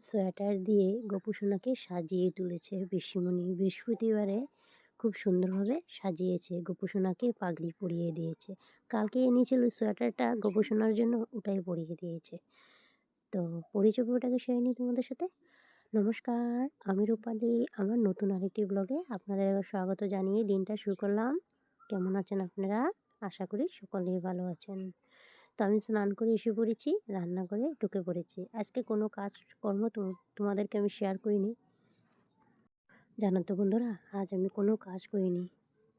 Sweater দিয়ে গোপুসোনাকে সাজিয়ে তুলেছে পিসিমণি। বৃহস্পতিবারে খুব সুন্দরভাবে সাজিয়েছে। গোপুসোনাকে পাগড়ি পরিয়ে দিয়েছে। কালকে এনেছিল সোয়েটারটা গোপুসোনার জন্য, ওটাই পরিয়ে দিয়েছে। তো পরিচয় পর্বটাকে সেরে নিই তোমাদের সাথে। নমস্কার, আমি রূপালি। আমার নতুন আরেকটি ব্লগে আপনাদের স্বাগত জানিয়ে দিনটা শুরু করলাম। কেমন আছেন আপনারা? আশা করি সকলেই ভালো আছেন। তো আমি স্নান করে এসে পড়েছি, রান্নাঘরে ঢুকে পড়েছি। আজকে কোনো কাজকর্ম তোমাদেরকে আমি শেয়ার করিনি। জানো তো বন্ধুরা, আজ আমি কোনো কাজ করিনি।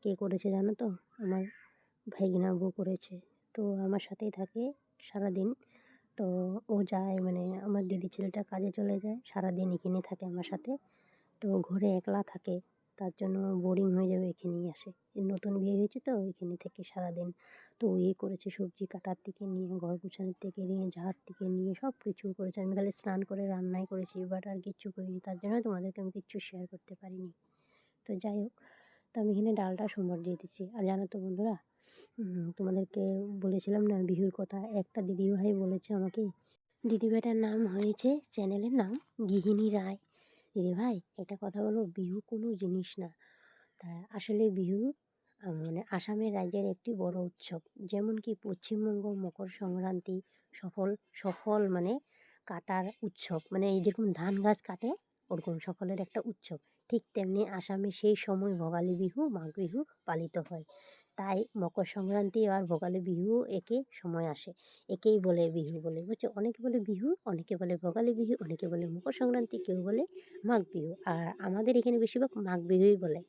কে করেছে জানো তো? আমার ভাইগিনা বউ করেছে। তো আমার সাথেই থাকে সারাদিন। তো ও যায়, মানে আমার দিদি ছেলেটা কাজে চলে যায়, সারাদিন এখানে থাকে আমার সাথে। তো ঘরে একলা থাকে, তার জন্য বোরিং হয়ে যাবে, এখানেই আসে। এই নতুন বিয়ে হয়েছে তো এখানে থেকে সারাদিন। তো করেছে সবজি কাটার থেকে নিয়ে, ঘর গোছানোর থেকে নিয়ে, ঝাড় থেকে নিয়ে সব কিছু করেছে। আমি খালি স্নান করে রান্নাই করেছি, বাট আর কিচ্ছু করিনি। তার জন্য তোমাদেরকে আমি কিচ্ছু শেয়ার করতে পারিনি। তো যাই হোক, তো আমি এখানে ডালটা সোমবার দিয়ে দিচ্ছি। আর জানো তো বন্ধুরা, তোমাদেরকে বলেছিলাম না বিহুর কথা, একটা দিদিভাই বলেছে আমাকে। দিদিভাইটার নাম হয়েছে, চ্যানেলের নাম গৃহিণী রায়। দিদিভাই একটা কথা বলো, বিহু কোনো জিনিস না। তা আসলে বিহু মানে আসামের রাজ্যের একটি বড় উৎসব। যেমন কি পশ্চিমবঙ্গ মকর সংক্রান্তি সফল সফল মানে কাটার উৎসব, মানে এই যেরকম ধান গাছ কাটে ওরকম সফলের একটা উৎসব। ঠিক তেমনি আসামে সেই সময় ভোগালী বিহু, মাঘ বিহু পালিত হয়। তাই মকর সংক্রান্তি আর ভোগালী বিহু একই সময় আসে, একেই বলে বিহু বলে, বুঝছো? অনেকে বলে বিহু, অনেকে বলে ভোগালী বিহু, অনেকে বলে মকর সংক্রান্তি, কেউ বলে মাঘ বিহু। আর আমাদের এখানে বেশিরভাগ মাঘ বিহুই বলে।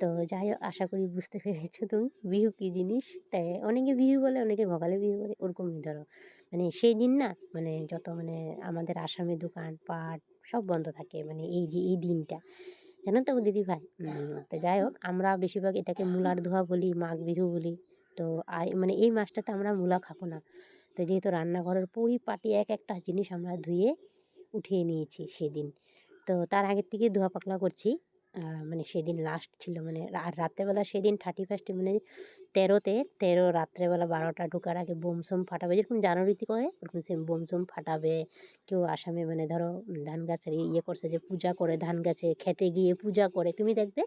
তো যাই হোক, আশা করি বুঝতে পেরেছো তুমি বিহু কী জিনিস। তাই অনেকে বিহু বলে, অনেকে ভোগালী বিহু বলে, ওরকমই ধরো। মানে সেই দিন না, মানে যত মানে আমাদের আসামে দোকান পাট সব বন্ধ থাকে, মানে এই যে এই দিনটা, জানো তো দিদিভাই। তো যাই হোক, আমরা বেশিরভাগ এটাকে মূলার ধোয়া বলি, মাঘ বিহু বলি। তো মানে এই মাসটাতে আমরা মূলা খাবো না। তো যেহেতু রান্নাঘরের পরিপাটি এক একটা জিনিস আমরা ধুয়ে উঠিয়ে নিয়েছি সেদিন। তো তার আগের থেকে ধোয়া পাকলা করছি। মানে সেদিন লাস্ট ছিল, মানে আর রাত্রেবেলা সেদিন 31 মানে 13 রাত্রেবেলা 12টা ঢোকার আগে বোম সোম ফাটাবে, যেরকম জানুয়ারিতে করে ওরকম সেম বোম সোম ফাটাবে। কেউ আসামে মানে ধরো ধান গাছের করছে, যে পূজা করে, ধান গাছে খেতে গিয়ে পূজা করে, তুমি দেখবে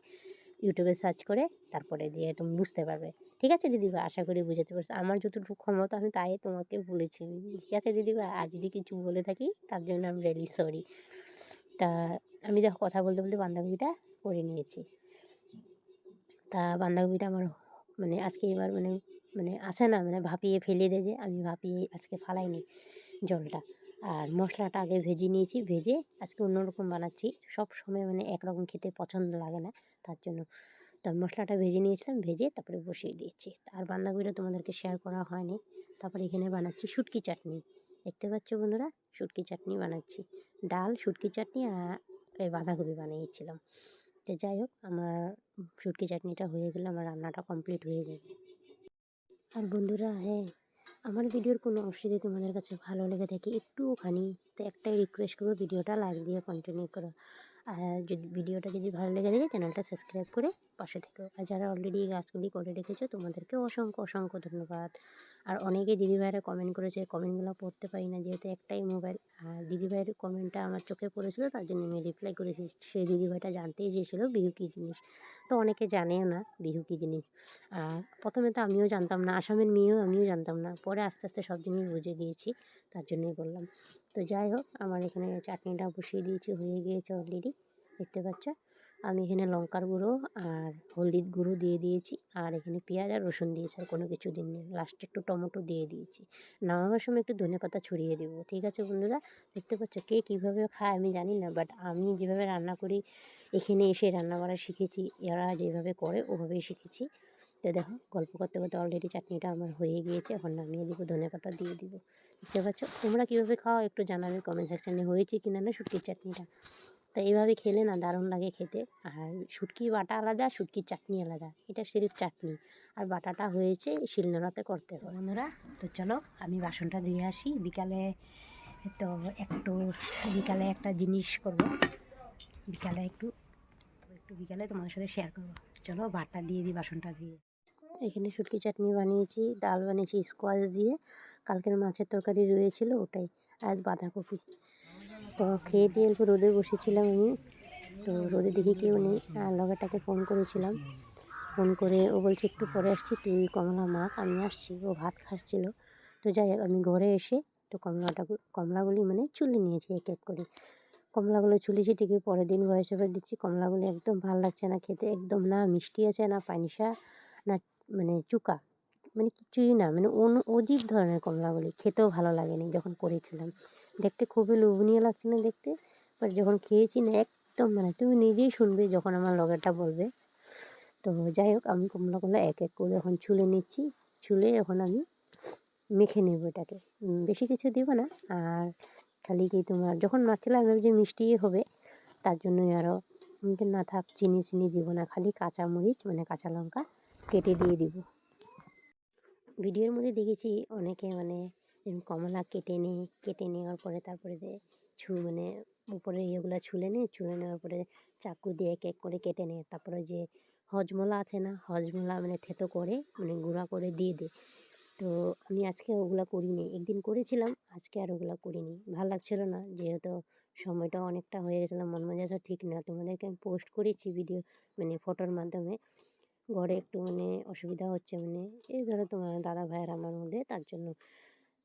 ইউটিউবে সার্চ করে, তারপরে দিয়ে তুমি বুঝতে পারবে। ঠিক আছে দিদিভাই, আশা করি বুঝতে পারছো। আমার যতটুকু ক্ষমতা আমি তাই তোমাকে বলেছি। ঠিক আছে দিদিভাই, আর যদি কিছু বলে থাকি তার জন্য আমি রিয়েলি সরি। তা আমি দেখো কথা বলতে বলতে বাঁধাকপিটা করে নিয়েছি। তা বাঁধাকপিটা আমার মানে আজকে এবার মানে মানে আসে না, মানে ভাপিয়ে ফেলে দেয়, যে আমি ভাপিয়ে আজকে ফালাইনি জলটা। আর মশলাটা আগে ভেজে নিয়েছি, ভেজে আজকে অন্যরকম বানাচ্ছি। সব সময় মানে একরকম খেতে পছন্দ লাগে না, তার জন্য। তো মশলাটা ভেজে নিয়েছিলাম, ভেজে তারপরে বসিয়ে দিয়েছি। আর বাঁধাকপিটা তোমাদেরকে শেয়ার করা হয়নি। তারপরে এখানে বানাচ্ছি শুটকি চাটনি। দেখতে পাচ্ছ বন্ধুরা, শুটকি চাটনি বানাচ্ছি। ডাল, শুটকি চাটনি আর এই বাঁধাকপি বানিয়েছিলাম। তো যাই হোক, আমার শুটকি চাটনিটা হয়ে গেলে আমার রান্নাটা কমপ্লিট হয়ে যাবে। আর বন্ধুরা, হ্যাঁ, আমার ভিডিওর কোনো অংশ যদি তোমাদের কাছে ভালো লেগে থাকে একটুখানি, তো একটাই রিকোয়েস্ট করবো, ভিডিওটা লাইক দিয়ে কন্টিনিউ করো। আর ভিডিওটা যদি ভালো লেগে থাকে চ্যানেলটা সাবস্ক্রাইব করে পাশে থেকো। আর যারা অলরেডি এই কাজগুলি করে রেখেছো তাদেরকে অসংখ্য অসংখ্য ধন্যবাদ। আর অনেকে দিদিভাইরা কমেন্ট করেছে, কমেন্টগুলো পড়তে পারি না যেহেতু একটাই মোবাইল। আর দিদিভাইয়ের কমেন্টটা আমার চোখে পড়েছিল, তার জন্য আমি রিপ্লাই করেছি। সেই দিদিভাইটা জানতেই চেয়েছিলো বিহু কী জিনিস। তো অনেকে জানেও না বিহু কী জিনিস। আর প্রথমে তো আমিও জানতাম না, আসামের মেয়েও আমিও জানতাম না, পরে আস্তে আস্তে সব জিনিস বুঝে গিয়েছি, তার জন্যই বললাম। তো যাই হোক, আমার এখানে চাটনিটা বসিয়ে দিয়েছি, হয়ে গিয়েছে অলরেডি, দেখতে পাচ্ছ। আমি এখানে লঙ্কার গুঁড়ো আর হলদির গুঁড়ো দিয়ে দিয়েছি, আর এখানে পেঁয়াজ আর রসুন দিয়েছি, আর কোনো কিছু দিইনি। লাস্টে একটু টমেটো দিয়ে দিয়েছি। নামাবার সময় একটু ধনেপাতা ছড়িয়ে দেবো। ঠিক আছে বন্ধুরা, দেখতে পাচ্ছ কে কীভাবে খায় আমি জানি না, বাট আমি যেভাবে রান্না করি, এখানে এসে রান্না করা শিখেছি, এরা যেভাবে করে ওভাবেই শিখেছি। তো দেখো, গল্প করতে করতে অলরেডি চাটনিটা আমার হয়ে গিয়েছে, এখন নামিয়ে দিব, ধনেপাতা দিয়ে দিব। দেখতে পাচ্ছ, তোমরা কীভাবে খাও একটু জানাবে কমেন্ট সেকশানে, হয়েছে কি না শুটকির চাটনিটা। তো এইভাবে খেলে না দারুণ লাগে খেতে। আর শুটকি বাটা আলাদা, শুটকির চাটনি আলাদা, এটা সিরিফ চাটনি। আর বাটাটা হয়েছে শিলনোড়াতে করতে হয় বন্ধুরা। তো চলো আমি বাসনটা ধুয়ে আসি, বিকালে তো একটু বিকালে একটা জিনিস করব, বিকালে একটু বিকালে তোমাদের সাথে শেয়ার করবো। চলো ভাতটা দিয়ে দিই বাসনটা ধুয়ে। এখানে শুটকি চাটনি বানিয়েছি, ডাল বানিয়েছি স্কোয়াশ দিয়ে, কালকের মাছের তরকারি রয়েছিল ওটাই, আর বাঁধাকপি। তো খেয়ে দিয়ে অল্প রোদে বসেছিলাম আমি। তো রোদে দেখি কেউ নেই, আর লগেরটাকে ফোন করেছিলাম। ফোন করে ও বলছে একটু পরে আসছি, তুই কমলা মাখ, আমি আসছি। ও ভাত খাচ্ছিল। তো যাই হোক, আমি ঘরে এসে তো কমলাগুলি মানে চুলে নিয়েছি এক এক করে। কমলাগুলো চুলে ছিটিয়ে পরের দিন ভয়েস ওভার দিচ্ছি। কমলাগুলো একদম ভালো লাগছে না খেতে, একদম না মিষ্টি আছে, না পানিসা, না মানে চুকা, মানে কিছুই না, মানে অজীব ধরনের কমলাগুলি। খেতেও ভালো লাগেনি যখন করেছিলাম। দেখতে খুবই লোভনীয় লাগছে না দেখতে, বাট যখন খেয়েছি না একদম, মানে তুমি নিজেই শুনবে যখন আমার লগেরটা বলবে। তো যাই হোক, আমি কমলাগুলো এক এক করে এখন ছুলে নিচ্ছি। ছুলে এখন আমি মেখে নেব এটাকে। বেশি কিছু দিব না। আর খালি কি তোমার যখন মাখছিলাম আমি ভাবছি মিষ্টিই হবে, তার জন্যই আরও না থাক, চিনি দিব না, খালি কাঁচামরিচ মানে কাঁচা লঙ্কা কেটে দিয়ে দিব। ভিডিওর মধ্যে দেখেছি অনেকে মানে কমলা কেটে নেওয়ার পরে তারপরে মানে উপরে ইয়েগুলো ছুলে নেওয়ার পরে চাকু দিয়ে এক এক করে কেটে নেয়। তারপরে যে হজমলা আছে না, হজমলা মানে থেতো করে মানে গুঁড়া করে দিয়ে দেয়। তো আমি আজকে ওগুলো করিনি, একদিন করেছিলাম, আজকে আর ওগুলো করিনি, ভালো লাগছিল না, যেহেতু সময়টা অনেকটা হয়ে গেছিলো, মন মেজাজও ঠিক না। তোমাদেরকে আমি পোস্ট করেছি ভিডিও মানে ফটোর মাধ্যমে। ঘরে একটু মানে অসুবিধা হচ্ছে, মানে এই ধরো তোমার দাদা ভাইয়ের আমার মধ্যে, তার জন্য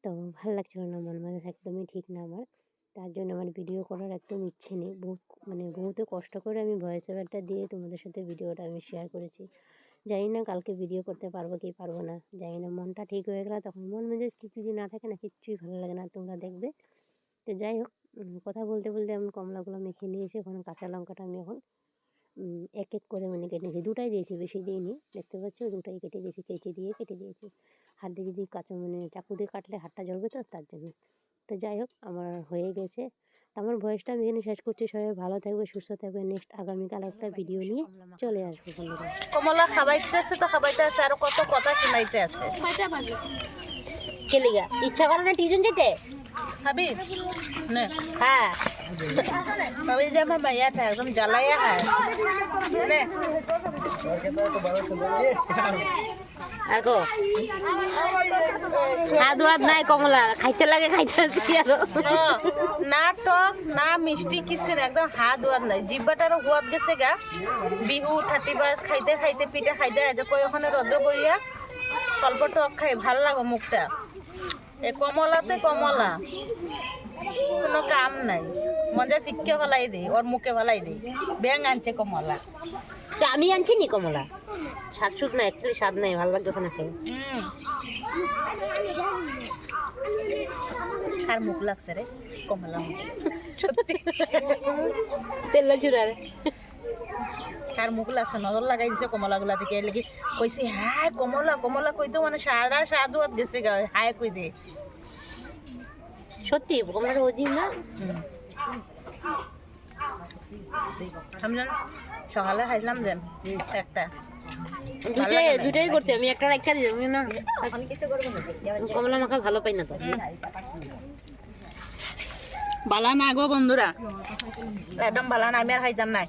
তো ভালো লাগছিল না, মন মেজাজ একদমই ঠিক না আমার। তার জন্য আমার ভিডিও করার একদম ইচ্ছে নেই। বহুত কষ্ট করে আমি ভয়েস ওভারটা দিয়ে তোমাদের সাথে ভিডিওটা আমি শেয়ার করেছি। জানি না কালকে ভিডিও করতে পারবো কি পারবো না, জানি না। মনটা ঠিক হয়ে গেলে তখন, মন মেজাজ ঠিক যদি না থাকে না, কিচ্ছুই ভালো লাগে না, তোমরা দেখবে। তো যাই হোক, কথা বলতে বলতে আমি কমলাগুলো মেখে নিয়েছি। ওখানে কাঁচা লঙ্কাটা আমি এখন এক এক করে মানে কেটে নিয়েছি। দুটাই দিয়েছি, বেশি দিইনি, দেখতে পাচ্ছ দুটাই কেটে দিয়েছি, কেটে দিয়েছি। হাত দিয়ে যদি মানে চাকু দিয়ে কাটলে হাতটা জ্বলবে, তো তার জন্য। তো যাই হোক, আমার হয়ে গেছে। আমার ভয়েসটা আমি এখানে শেষ করছি। সবাই ভালো থাকবে, সুস্থ থাকবে। নেক্সট আগামীকাল একটা ভিডিও নিয়ে চলে আসবো বন্ধুরা। কমলা খাবাইতে আছে তো খাবাইতে আছে, আর কত কথা শুনাইতে আছে। কেলিগা ইচ্ছা করে না টিউশন যেতে? খাবি নে হ্যাঁ, খাবি যে আমার মাইয়াটা একদম জ্বালাইয়া খায় নে। আর গো স্বাদ ওয়াদ নাই কমলা, খাইতে লাগে খাইতে আরো। না টক না মিষ্টি কিছু না, একদম হাত ওয়াদ নাই, জিব্বাটারও হুয়াদ গেছে গা। বিহু 31 খাইতে খাইতে পিঠা খাইতে খাইতে কই ওখানে রদ্র করিয়া অল্প টক খাই ভাল লাগো মুখটা। এ কমলাতে কমলা কোনো কাম নাই, মজা ফিক্কে ফেলাই দিই, ওর মুখে ফেলাই দিই। ব্যাং আনছে কমলা, তো আমি আনছি নি কমলা, স্বাদ সুদ না, অ্যাকচুয়ালি স্বাদ নাই, ভালো লাগতেছে না খেয়ে। আর মুখ লাগছে রে কমলা, সত্যি তেল চুরার আর মুখ লাগছে, নজর লাগাই দিছে কমলা গুলা থেকে লেগে কইছে হায় কমলা কমলা কইতো মানে সারা সাধু গেছে গা, হায় কই দে। সত্যি কমলাটা অজিব না। আমি জান সকালে খাইলাম যেন একটা দুটাই করছি আমি, একটা রাখা দিই না, কমলা মাখা ভালো পাই না তো। বালা না গো বন্ধুরা, একদম বালা না, আমি আর খাইতাম নাই।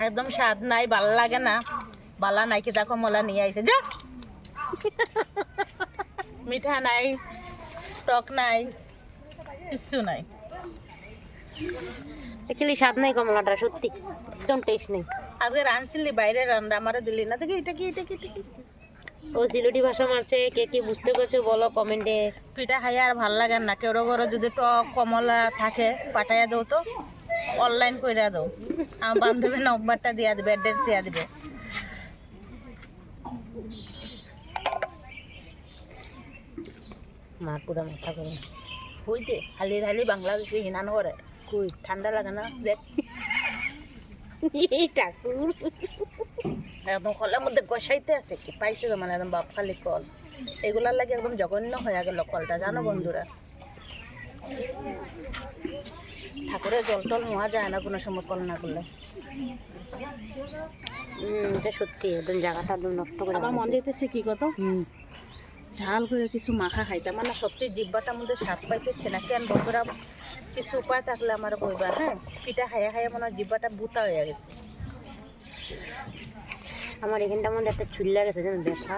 একদম স্বাদ নাই, ভালো লাগে না, বালা নাই। কি দেখো কমলা নিয়ে আইছে, যা মিঠা নাই, টক নাই, কিছু নাই, অ্যাকচুয়ালি স্বাদ নাই কমলাটা, সত্যি একদম টেস্ট নেই। আজকে রাঁধছিলি বাইরে, রান্না আমারে দিলি না, দেখি এটা কি এটা কি এটা কি। ও সিলেটি ভাষা মারছে, কে কি বুঝতে পারছো বলো কমেন্টে। পিঠা খাই আর ভাল লাগে না, কেউ ঘরে যদি টক কমলা থাকে পাঠাইয়া দাও তো, অনলাইন কইরা দাও, আমার বান্ধবীর নম্বরটা দিয়া দিবে, অ্যাড্রেস দিয়া দিবে। মার পুরা মাথা করে হইতে হালি হালি বাংলাদেশে হিনান করে, কই ঠান্ডা লাগে না দেখ। এই ঠাকুর একদম কলের মধ্যে গসাইতে আছে, কি পাইছে তো মানে একদম বাপ খালি কল। এগুলার লাগে একদম জঘন্য হয়ে গেল কলটা, জানো বন্ধুরা। ঠাকুরের জল টল নেওয়া যায় না কোনো সময় কল না করলে। এটা সত্যি একদম জায়গাটা একদম নষ্ট করে। আমার মন যেতেছে কি কত ঝাল করে কিছু মাখা খাইতাম, মানে সত্যি জিব্বাটার মধ্যে স্বাদ পাইতেছে না কেন বন্ধুরা। কিছু উপায় থাকলে আমার কইবা, হ্যাঁ। পিঠা খাইয়া খাইয়া মনে হয় জিব্বাটা বুতা হয়ে গেছে। আমার এখানটার মধ্যে একটা চুল গেছে যেন ব্যথা।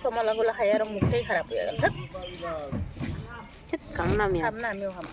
কমলাগুলো খাই আর মুখটাই খারাপ হয়ে গেল। কারণ আমি খাম না, আমিও খাম।